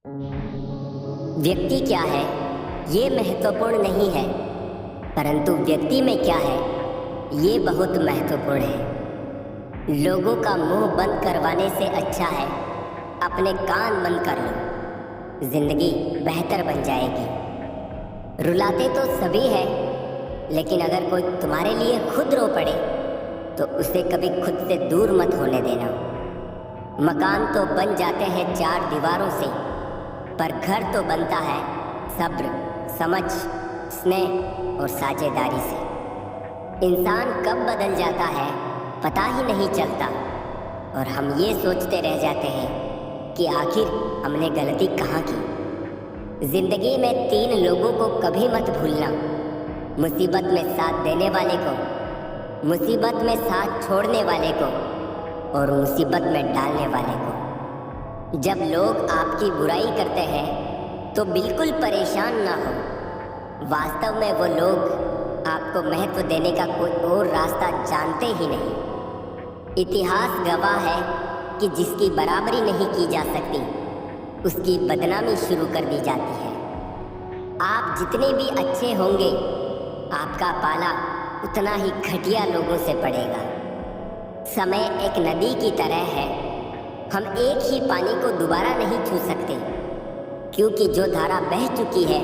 व्यक्ति क्या है ये महत्वपूर्ण नहीं है, परंतु व्यक्ति में क्या है ये बहुत महत्वपूर्ण है। लोगों का मुंह बंद करवाने से अच्छा है अपने कान बंद कर लो, जिंदगी बेहतर बन जाएगी। रुलाते तो सभी हैं, लेकिन अगर कोई तुम्हारे लिए खुद रो पड़े तो उसे कभी खुद से दूर मत होने देना। मकान तो बन जाते हैं चार दीवारों से, पर घर तो बनता है सब्र, समझ, स्नेह और साझेदारी से। इंसान कब बदल जाता है पता ही नहीं चलता, और हम ये सोचते रह जाते हैं कि आखिर हमने गलती कहाँ की। जिंदगी में तीन लोगों को कभी मत भूलना: मुसीबत में साथ देने वाले को, मुसीबत में साथ छोड़ने वाले को और मुसीबत में डालने वाले को। जब लोग आपकी बुराई करते हैं तो बिल्कुल परेशान ना हो। वास्तव में वो लोग आपको महत्व देने का कोई और रास्ता जानते ही नहीं। इतिहास गवाह है कि जिसकी बराबरी नहीं की जा सकती उसकी बदनामी शुरू कर दी जाती है। आप जितने भी अच्छे होंगे, आपका पाला उतना ही घटिया लोगों से पड़ेगा। समय एक नदी की तरह है, हम एक ही पानी को दोबारा नहीं छू सकते, क्योंकि जो धारा बह चुकी है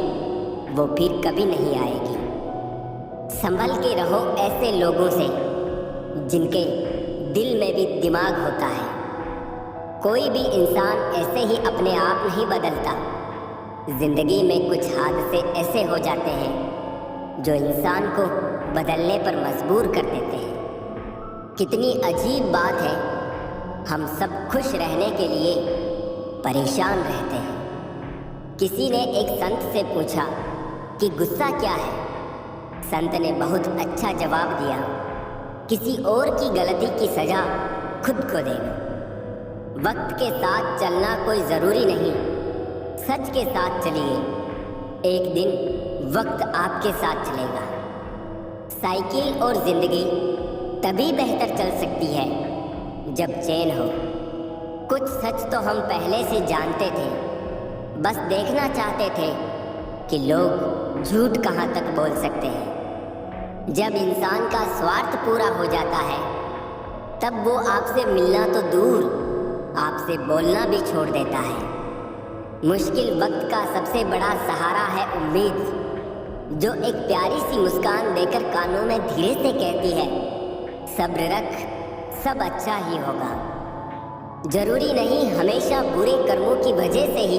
वो फिर कभी नहीं आएगी। संभल के रहो ऐसे लोगों से जिनके दिल में भी दिमाग होता है। कोई भी इंसान ऐसे ही अपने आप नहीं बदलता। जिंदगी में कुछ हादसे ऐसे हो जाते हैं जो इंसान को बदलने पर मजबूर कर देते हैं। कितनी अजीब बात है, हम सब खुश रहने के लिए परेशान रहते हैं। किसी ने एक संत से पूछा कि गुस्सा क्या है? संत ने बहुत अच्छा जवाब दिया, किसी और की गलती की सजा खुद को देना। वक्त के साथ चलना कोई ज़रूरी नहीं, सच के साथ चलिए, एक दिन वक्त आपके साथ चलेगा। साइकिल और ज़िंदगी तभी बेहतर चल सकती है जब चैन हो। कुछ सच तो हम पहले से जानते थे, बस देखना चाहते थे कि लोग झूठ कहाँ तक बोल सकते हैं। जब इंसान का स्वार्थ पूरा हो जाता है तब वो आपसे मिलना तो दूर, आपसे बोलना भी छोड़ देता है। मुश्किल वक्त का सबसे बड़ा सहारा है उम्मीद, जो एक प्यारी सी मुस्कान देकर कानों में धीरे से कहती है, सब्र रख, सब अच्छा ही होगा। जरूरी नहीं हमेशा बुरे कर्मों की वजह से ही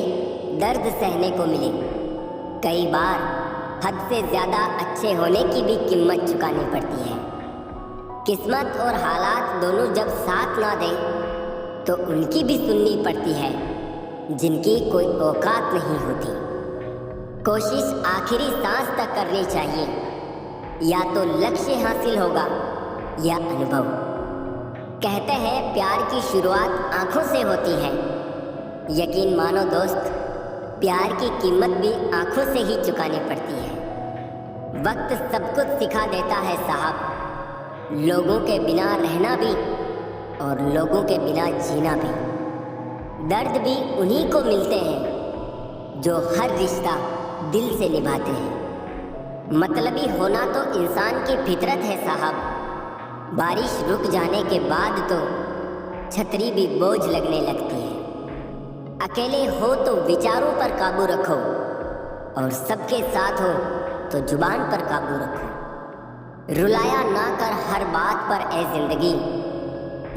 दर्द सहने को मिले। कई बार हद से ज़्यादा अच्छे होने की भी कीमत चुकानी पड़ती है। किस्मत और हालात दोनों जब साथ ना दें तो उनकी भी सुननी पड़ती है जिनकी कोई औकात नहीं होती। कोशिश आखिरी सांस तक करनी चाहिए, या तो लक्ष्य हासिल होगा या अनुभव। कहते हैं प्यार की शुरुआत आंखों से होती है। यकीन मानो दोस्त, प्यार की कीमत भी आंखों से ही चुकानी पड़ती है। वक्त सब कुछ सिखा देता है साहब, लोगों के बिना रहना भी और लोगों के बिना जीना भी। दर्द भी उन्हीं को मिलते हैं जो हर रिश्ता दिल से निभाते हैं। मतलबी होना तो इंसान की फितरत है साहब। बारिश रुक जाने के बाद तो छतरी भी बोझ लगने लगती है। अकेले हो तो विचारों पर काबू रखो, और सबके साथ हो तो जुबान पर काबू रखो। रुलाया ना कर हर बात पर ए जिंदगी,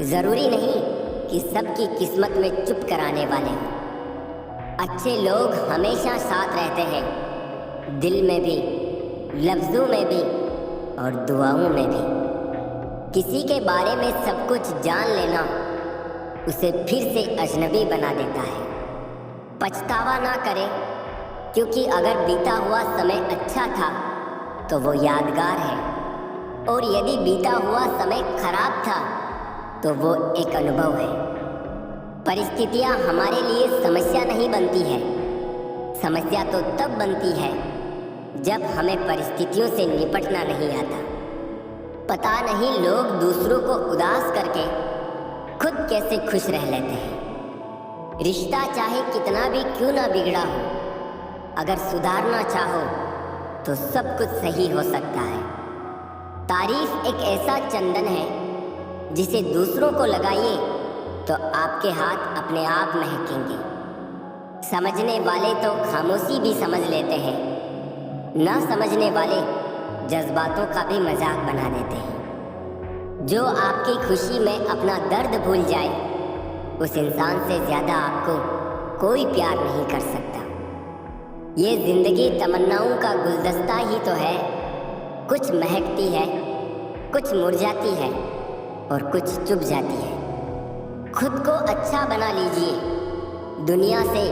जरूरी नहीं कि सबकी किस्मत में चुप कराने वाले हों। अच्छे लोग हमेशा साथ रहते हैं, दिल में भी, लफ्जों में भी और दुआओं में भी। किसी के बारे में सब कुछ जान लेना उसे फिर से अजनबी बना देता है। पछतावा ना करें, क्योंकि अगर बीता हुआ समय अच्छा था तो वो यादगार है, और यदि बीता हुआ समय खराब था तो वो एक अनुभव है। परिस्थितियाँ हमारे लिए समस्या नहीं बनती है, समस्या तो तब बनती है जब हमें परिस्थितियों से निपटना नहीं आता। पता नहीं लोग दूसरों को उदास करके खुद कैसे खुश रह लेते हैं। रिश्ता चाहे कितना भी क्यों ना बिगड़ा हो, अगर सुधारना चाहो तो सब कुछ सही हो सकता है। तारीफ एक ऐसा चंदन है जिसे दूसरों को लगाइए तो आपके हाथ अपने आप महकेंगे। समझने वाले तो खामोशी भी समझ लेते हैं, ना समझने वाले जज्बातों का भी मजाक बना देते हैं। जो आपकी खुशी में अपना दर्द भूल जाए, उस इंसान से ज्यादा आपको कोई प्यार नहीं कर सकता। ये जिंदगी तमन्नाओं का गुलदस्ता ही तो है। कुछ महकती है, कुछ मुरझाती है और कुछ चुप जाती है। खुद को अच्छा बना लीजिए, दुनिया से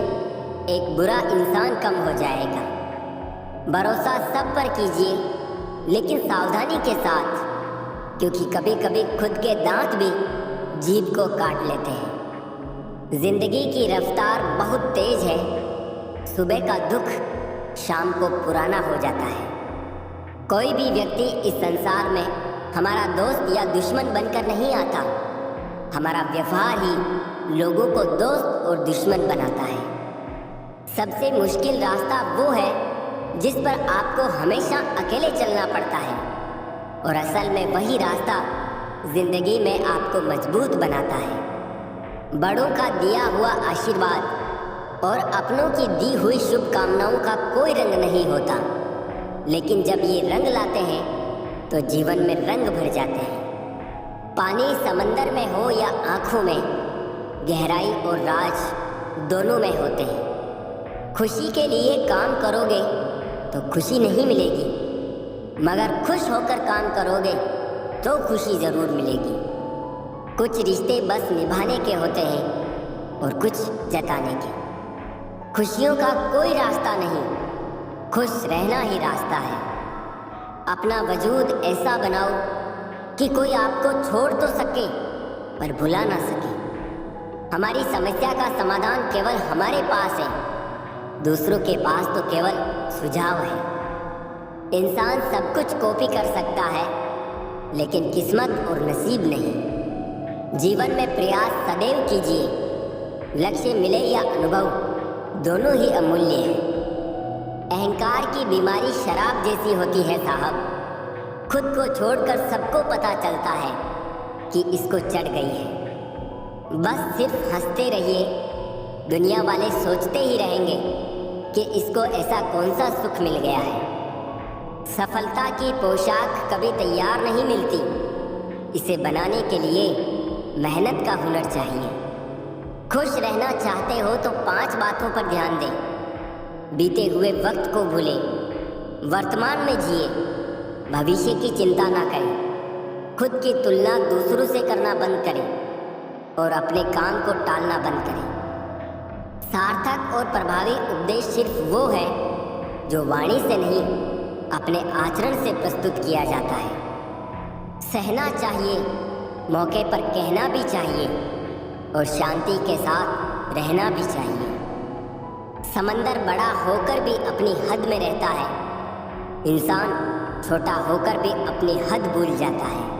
एक बुरा इंसान कम हो जाएगा। भरोसा सब पर कीजिए, लेकिन सावधानी के साथ, क्योंकि कभी कभी खुद के दांत भी जीभ को काट लेते हैं। जिंदगी की रफ्तार बहुत तेज है। सुबह का दुख शाम को पुराना हो जाता है। कोई भी व्यक्ति इस संसार में हमारा दोस्त या दुश्मन बनकर नहीं आता। हमारा व्यवहार ही लोगों को दोस्त और दुश्मन बनाता है। सबसे मुश्किल रास्ता वो है जिस पर आपको हमेशा अकेले चलना पड़ता है, और असल में वही रास्ता जिंदगी में आपको मजबूत बनाता है। बड़ों का दिया हुआ आशीर्वाद और अपनों की दी हुई शुभकामनाओं का कोई रंग नहीं होता, लेकिन जब ये रंग लाते हैं तो जीवन में रंग भर जाते हैं। पानी समंदर में हो या आंखों में, गहराई और राज दोनों में होते हैं। खुशी के लिए काम करोगे तो खुशी नहीं मिलेगी, मगर खुश होकर काम करोगे तो खुशी जरूर मिलेगी। कुछ रिश्ते बस निभाने के होते हैं और कुछ जताने के। खुशियों का कोई रास्ता नहीं, खुश रहना ही रास्ता है। अपना वजूद ऐसा बनाओ कि कोई आपको छोड़ तो सके पर भुला ना सके। हमारी समस्या का समाधान केवल हमारे पास है, दूसरों के पास तो केवल सुझाव है। इंसान सब कुछ कॉपी कर सकता है, लेकिन किस्मत और नसीब नहीं। जीवन में प्रयास सदैव कीजिए, लक्ष्य मिले या अनुभव दोनों ही अमूल्य है। अहंकार की बीमारी शराब जैसी होती है साहब। खुद को छोड़कर सबको पता चलता है कि इसको चढ़ गई है। बस सिर्फ हंसते रहिए, दुनिया वाले सोचते ही रहेंगे कि इसको ऐसा कौन सा सुख मिल गया है। सफलता की पोशाक कभी तैयार नहीं मिलती, इसे बनाने के लिए मेहनत का हुनर चाहिए। खुश रहना चाहते हो तो 5 बातों पर ध्यान दें। बीते हुए वक्त को भूलें, वर्तमान में जिए, भविष्य की चिंता ना करें, खुद की तुलना दूसरों से करना बंद करें और अपने काम को टालना बंद करें। सार्थक और प्रभावी उपदेश सिर्फ वो है जो वाणी से नहीं, अपने आचरण से प्रस्तुत किया जाता है। सहना चाहिए, मौके पर कहना भी चाहिए और शांति के साथ रहना भी चाहिए। समंदर बड़ा होकर भी अपनी हद में रहता है, इंसान छोटा होकर भी अपनी हद भूल जाता है।